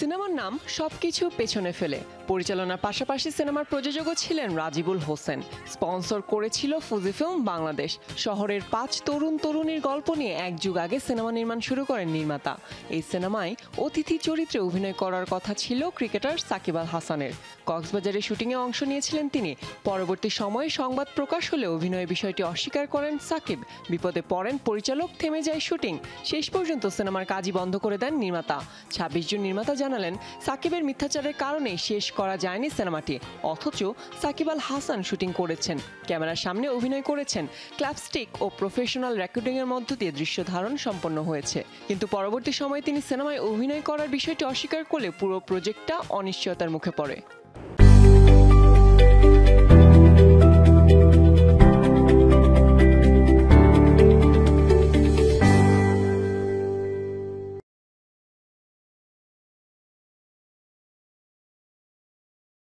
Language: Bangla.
সিনেমার নাম সবকিছু পেছনে ফেলে পরিচালনার পাশাপাশি সিনেমার প্রযোজকও ছিলেন রাজিবুল হোসেন। স্পন্সর করেছিল ফুজিফিল্ম বাংলাদেশ। শহরের 5 তরুণীর গল্প নিয়ে এক যুগ আগে সিনেমা নির্মাণ শুরু করেন নির্মাতা। এই সিনেমায় অতিথি চরিত্রে অভিনয় করার কথা ছিল ক্রিকেটার সাকিব আল হাসানের। কক্সবাজারে শুটিংয়ে অংশ নিয়েছিলেন তিনি। পরবর্তী সময়ে সংবাদ প্রকাশ হলে অভিনয়ের বিষয়টি অস্বীকার করেন সাকিব। বিপদে পড়েন পরিচালক, থেমে যায় শুটিং। শেষ পর্যন্ত সিনেমার কাজই বন্ধ করে দেন নির্মাতা। 26 জুন নির্মাতা জানালেন, সাকিবের মিথ্যাচারের কারণে শেষ করা যায়নি সিনেমাটি। অথচ সাকিব আল হাসান শুটিং করেছেন, ক্যামেরার সামনে অভিনয় করেছেন। ক্ল্যাপস্টিক ও প্রফেশনাল রেকর্ডিংয়ের মধ্য দিয়ে দৃশ্য ধারণ সম্পন্ন হয়েছে। কিন্তু পরবর্তী সময়ে তিনি সিনেমায় অভিনয় করার বিষয়টি অস্বীকার করলে পুরো প্রজেক্টটা অনিশ্চয়তার মুখে পড়ে।